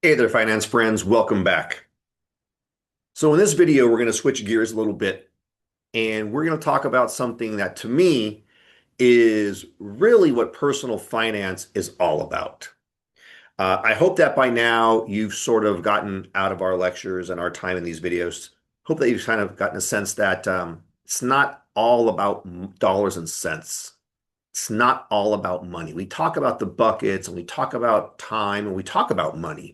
Hey there, finance friends. Welcome back. So in this video, we're going to switch gears a little bit, and we're going to talk about something that to me is really what personal finance is all about. I hope that by now you've sort of gotten out of our lectures and our time in these videos. Hope that you've kind of gotten a sense that it's not all about dollars and cents. It's not all about money. We talk about the buckets and we talk about time and we talk about money.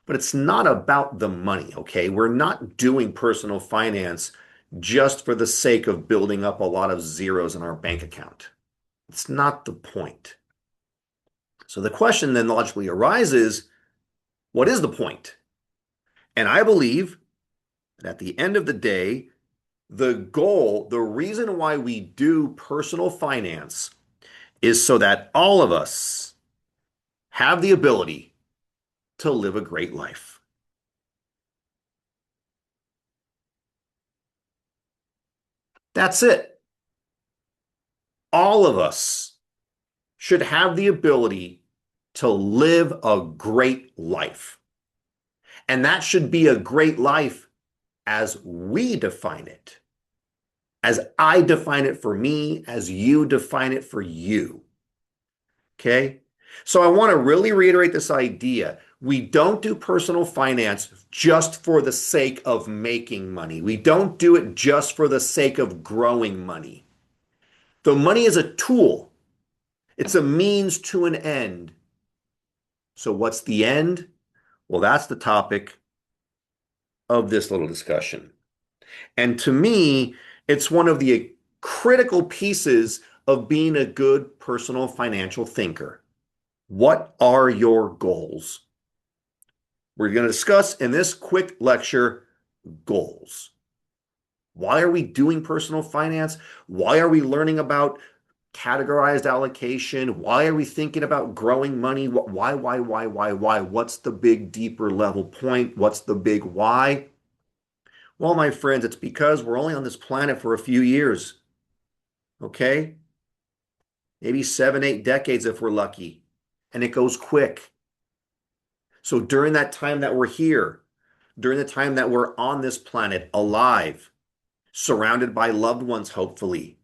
But it's not about the money, okay? We're not doing personal finance just for the sake of building up a lot of zeros in our bank account. It's not the point. So the question then logically arises, what is the point? And I believe that at the end of the day, the goal, the reason why we do personal finance is so that all of us have the ability to live a great life. That's it. All of us should have the ability to live a great life. And that should be a great life as we define it, as I define it for me, as you define it for you. Okay? So I want to really reiterate this idea. We don't do personal finance just for the sake of making money. We don't do it just for the sake of growing money. The money is a tool. It's a means to an end. So what's the end? Well, that's the topic of this little discussion. And to me, it's one of the critical pieces of being a good personal financial thinker. What are your goals? We're going to discuss in this quick lecture goals. Why are we doing personal finance? Why are we learning about categorized allocation? Why are we thinking about growing money? Why? What's the big, deeper level point? What's the big why? Well, my friends, it's because we're only on this planet for a few years. Okay? Maybe 7, 8 decades if we're lucky. And it goes quick. So during that time that we're here, during the time that we're on this planet, alive, surrounded by loved ones, hopefully,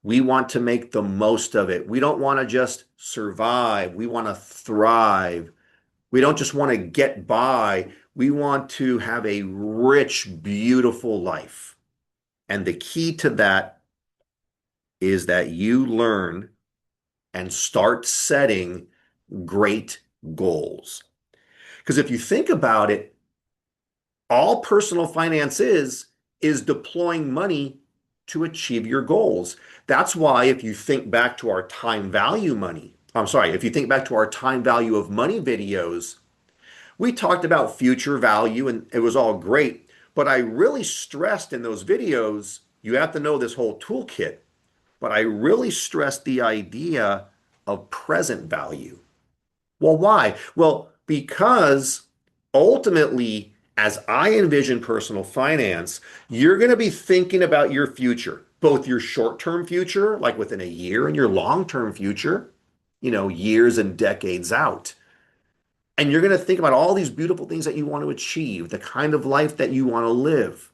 we want to make the most of it. We don't want to just survive. We want to thrive. We don't just want to get by. We want to have a rich, beautiful life. And the key to that is that you learn and start setting great goals. Because if you think about it, all personal finance is deploying money to achieve your goals. That's why if you think back to our time value money, if you think back to our time value of money videos, we talked about future value and it was all great. But I really stressed in those videos, you have to know this whole toolkit, but I really stressed the idea of present value. Well, why? Well, because ultimately, as I envision personal finance, you're going to be thinking about your future, both your short-term future, like within a year, and your long-term future, years and decades out. And you're going to think about all these beautiful things that you want to achieve, the kind of life that you want to live.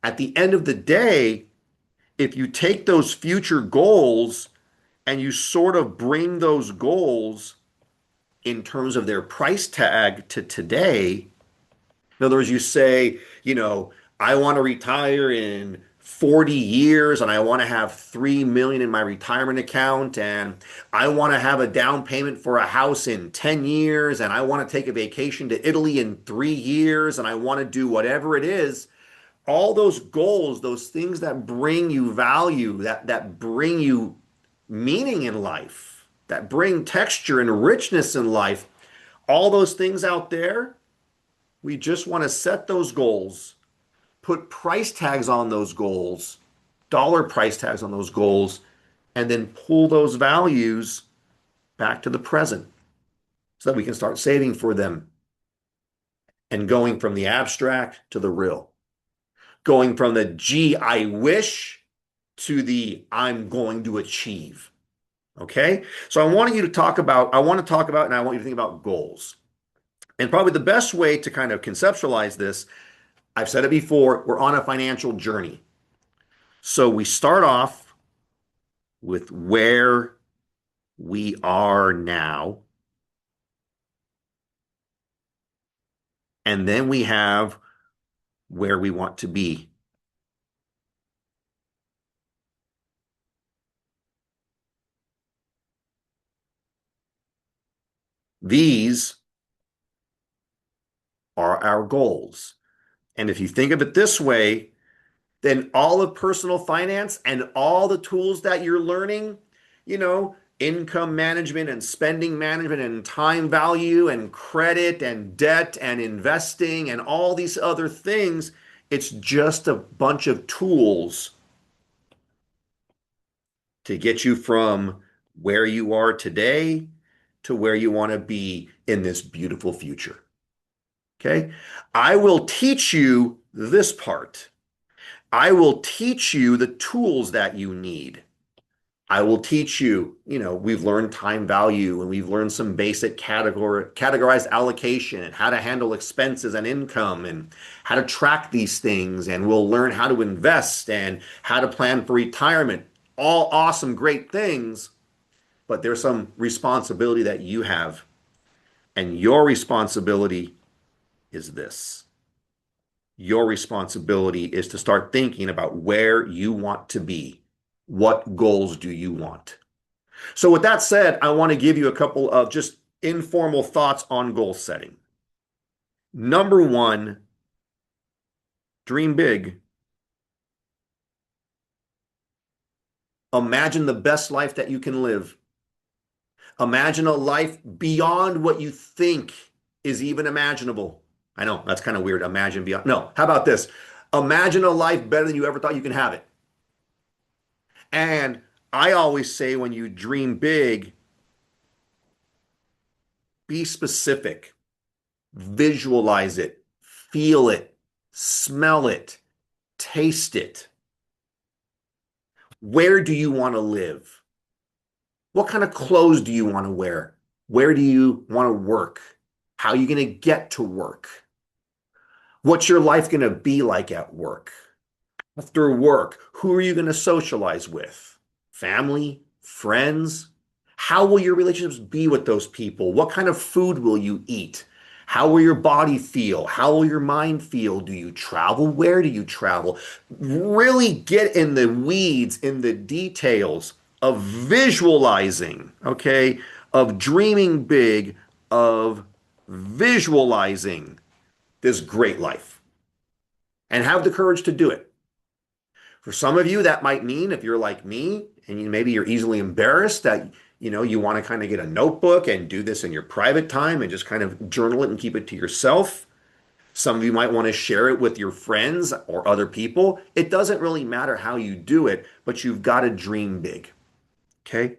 At the end of the day, if you take those future goals and you sort of bring those goals in terms of their price tag to today, in other words, you say, I want to retire in 40 years and I want to have 3 million in my retirement account and I want to have a down payment for a house in 10 years and I want to take a vacation to Italy in 3 years and I want to do whatever it is. All those goals, those things that bring you value, that bring you meaning in life, that bring texture and richness in life, all those things out there, we just want to set those goals, put price tags on those goals, dollar price tags on those goals, and then pull those values back to the present so that we can start saving for them and going from the abstract to the real, going from the gee, I wish to the I'm going to achieve. Okay? So I want to talk about, and I want you to think about goals. And probably the best way to kind of conceptualize this, I've said it before, we're on a financial journey. So we start off with where we are now, and then we have where we want to be. These are our goals. And if you think of it this way, then all of personal finance and all the tools that you're learning, income management and spending management and time value and credit and debt and investing and all these other things, it's just a bunch of tools to get you from where you are today to where you want to be in this beautiful future. Okay. I will teach you this part. I will teach you the tools that you need. I will teach you, we've learned time value and we've learned some basic categorized allocation and how to handle expenses and income and how to track these things. And we'll learn how to invest and how to plan for retirement. All awesome, great things, but there's some responsibility that you have. And your responsibility is this. Your responsibility is to start thinking about where you want to be. What goals do you want? So, with that said, I want to give you a couple of just informal thoughts on goal setting. Number one, dream big. Imagine the best life that you can live. Imagine a life beyond what you think is even imaginable. I know that's kind of weird. Imagine beyond. No, how about this? Imagine a life better than you ever thought you can have it. And I always say when you dream big, be specific, visualize it, feel it, smell it, taste it. Where do you want to live? What kind of clothes do you want to wear? Where do you want to work? How are you going to get to work? What's your life going to be like at work? After work, who are you going to socialize with? Family, friends? How will your relationships be with those people? What kind of food will you eat? How will your body feel? How will your mind feel? Do you travel? Where do you travel? Really get in the weeds, in the details of visualizing, okay? Of dreaming big, of visualizing this great life and have the courage to do it. For some of you, that might mean if you're like me and maybe you're easily embarrassed that you want to kind of get a notebook and do this in your private time and just kind of journal it and keep it to yourself. Some of you might want to share it with your friends or other people. It doesn't really matter how you do it, but you've got to dream big. Okay?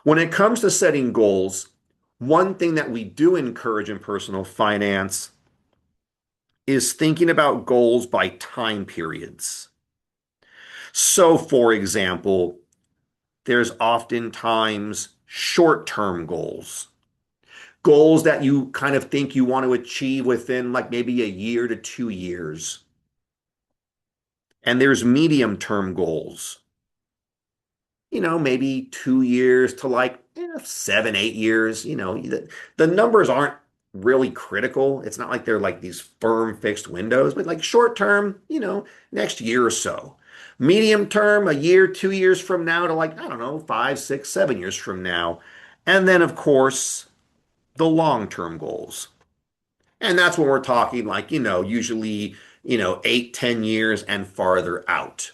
When it comes to setting goals, one thing that we do encourage in personal finance is thinking about goals by time periods. So, for example, there's oftentimes short-term goals, goals that you kind of think you want to achieve within like maybe a year to 2 years. And there's medium-term goals, maybe 2 years to like 7, 8 years. The numbers aren't really critical. It's not like they're like these firm fixed windows, but like short term, next year or so. Medium term, a year, 2 years from now to like, I don't know, 5, 6, 7 years from now. And then, of course, the long term goals. And that's when we're talking like, usually, 8, 10 years and farther out.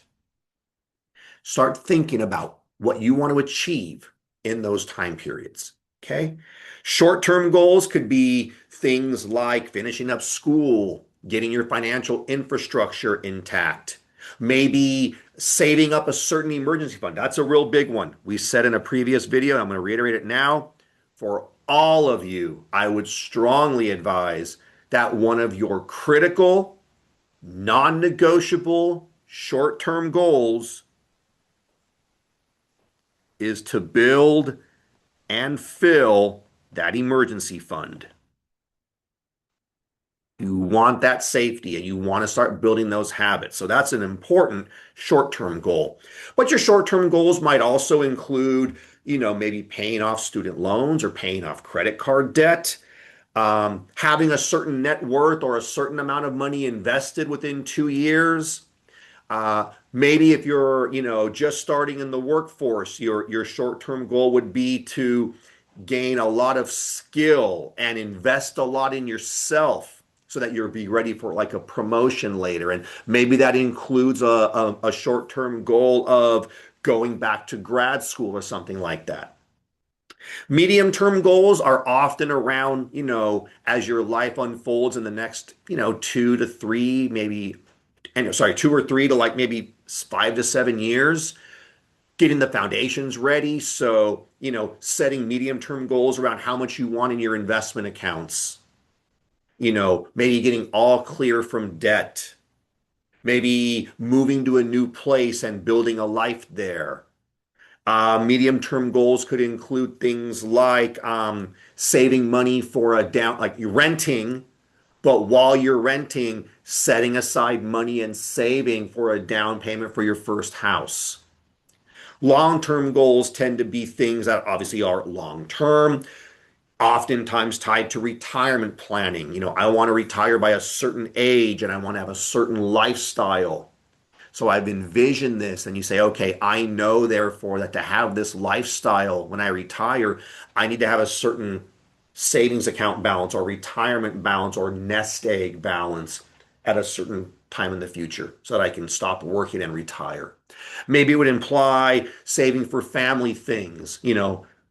Start thinking about what you want to achieve in those time periods. Okay. Short-term goals could be things like finishing up school, getting your financial infrastructure intact, maybe saving up a certain emergency fund. That's a real big one. We said in a previous video, I'm going to reiterate it now. For all of you, I would strongly advise that one of your critical, non-negotiable short-term goals is to build and fill that emergency fund. You want that safety and you want to start building those habits. So that's an important short-term goal. But your short-term goals might also include, maybe paying off student loans or paying off credit card debt, having a certain net worth or a certain amount of money invested within 2 years. Maybe if you're, just starting in the workforce, your short-term goal would be to gain a lot of skill and invest a lot in yourself so that you'll be ready for like a promotion later. And maybe that includes a short-term goal of going back to grad school or something like that. Medium-term goals are often around, as your life unfolds in the next, 2 to 3, maybe, and sorry, 2 or 3 to like maybe 5 to 7 years, getting the foundations ready. So, setting medium-term goals around how much you want in your investment accounts, maybe getting all clear from debt, maybe moving to a new place and building a life there. Medium-term goals could include things like saving money for a down, like you're renting, but while you're renting, setting aside money and saving for a down payment for your first house. Long-term goals tend to be things that obviously are long-term, oftentimes tied to retirement planning. I want to retire by a certain age and I want to have a certain lifestyle. So I've envisioned this, and you say, okay, I know therefore that to have this lifestyle when I retire, I need to have a certain savings account balance or retirement balance or nest egg balance at a certain time in the future so that I can stop working and retire. Maybe it would imply saving for family things,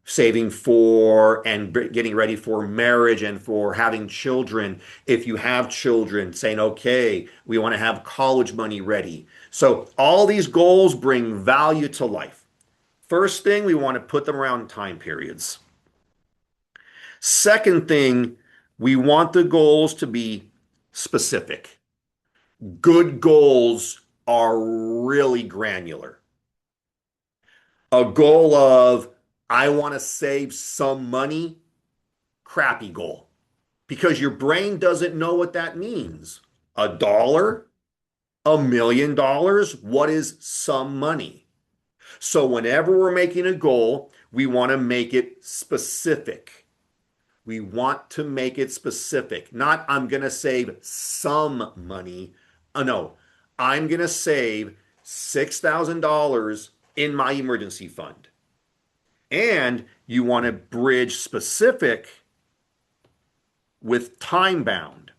saving for and getting ready for marriage and for having children. If you have children, saying, okay, we want to have college money ready. So all these goals bring value to life. First thing, we want to put them around time periods. Second thing, we want the goals to be specific. Good goals are really granular. A goal of, I want to save some money, crappy goal, because your brain doesn't know what that means. $1, $1 million, what is some money? So whenever we're making a goal, we want to make it specific. We want to make it specific. Not, I'm going to save some money. No, I'm going to save $6,000 in my emergency fund. And you want to bridge specific with time bound.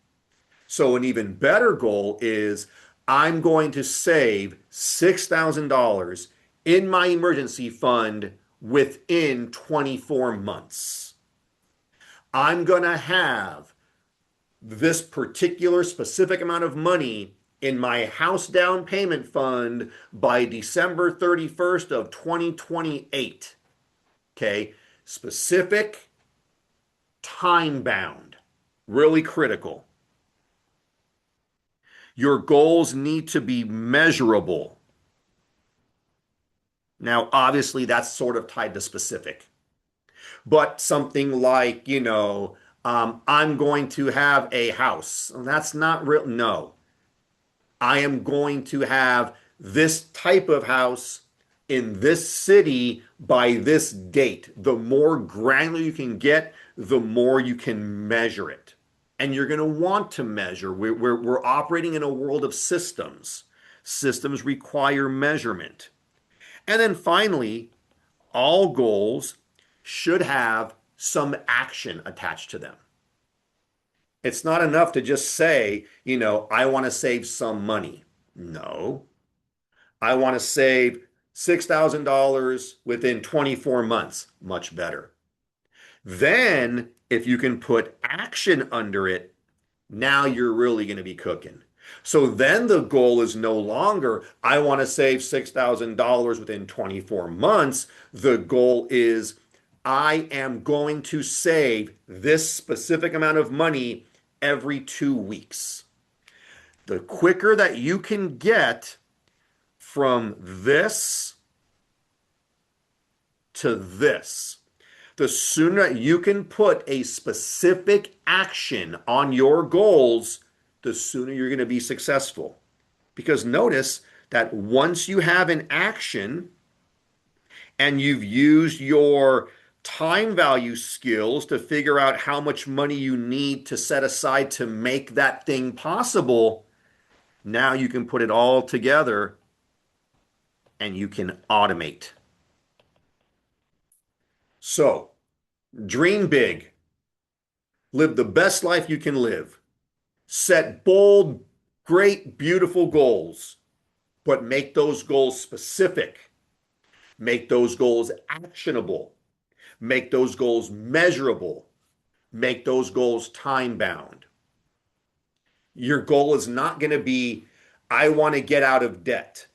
So an even better goal is, I'm going to save $6,000 in my emergency fund within 24 months. I'm going to have this particular specific amount of money in my house down payment fund by December 31st of 2028. Okay, specific, time bound, really critical. Your goals need to be measurable. Now, obviously, that's sort of tied to specific, but something like, I'm going to have a house. That's not real. No, I am going to have this type of house in this city by this date. The more granular you can get, the more you can measure it. And you're going to want to measure. We're operating in a world of systems. Systems require measurement. And then finally, all goals should have some action attached to them. It's not enough to just say, I want to save some money. No, I want to save $6,000 within 24 months. Much better. Then, if you can put action under it, now you're really going to be cooking. So then the goal is no longer, I want to save $6,000 within 24 months. The goal is, I am going to save this specific amount of money every 2 weeks. The quicker that you can get from this to this, The sooner you can put a specific action on your goals, the sooner you're going to be successful. Because notice that once you have an action and you've used your time value skills to figure out how much money you need to set aside to make that thing possible, now you can put it all together and you can automate. So, dream big, live the best life you can live, set bold, great, beautiful goals, but make those goals specific, make those goals actionable, make those goals measurable, make those goals time bound. Your goal is not going to be, I want to get out of debt.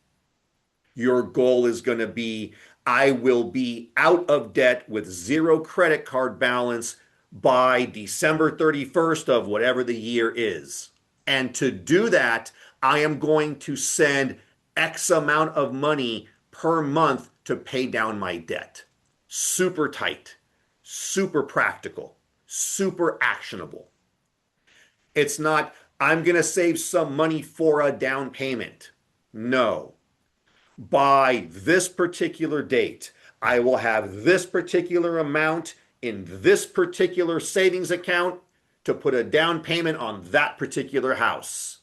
Your goal is going to be, I will be out of debt with zero credit card balance by December 31st of whatever the year is. And to do that, I am going to send X amount of money per month to pay down my debt. Super tight, super practical, super actionable. It's not, I'm going to save some money for a down payment. No. By this particular date, I will have this particular amount in this particular savings account to put a down payment on that particular house.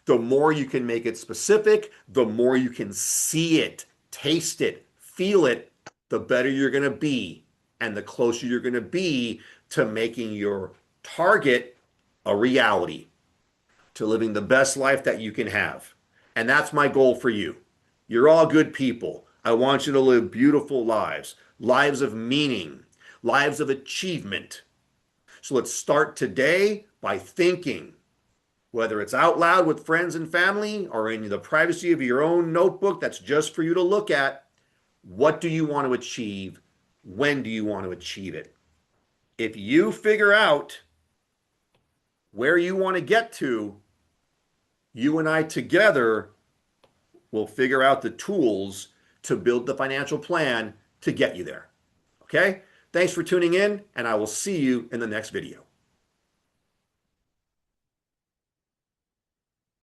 The more you can make it specific, the more you can see it, taste it, feel it, the better you're going to be, and the closer you're going to be to making your target a reality, to living the best life that you can have. And that's my goal for you. You're all good people. I want you to live beautiful lives, lives of meaning, lives of achievement. So let's start today by thinking, whether it's out loud with friends and family or in the privacy of your own notebook that's just for you to look at. What do you want to achieve? When do you want to achieve it? If you figure out where you want to get to, you and I together will figure out the tools to build the financial plan to get you there. Okay? Thanks for tuning in, and I will see you in the next video.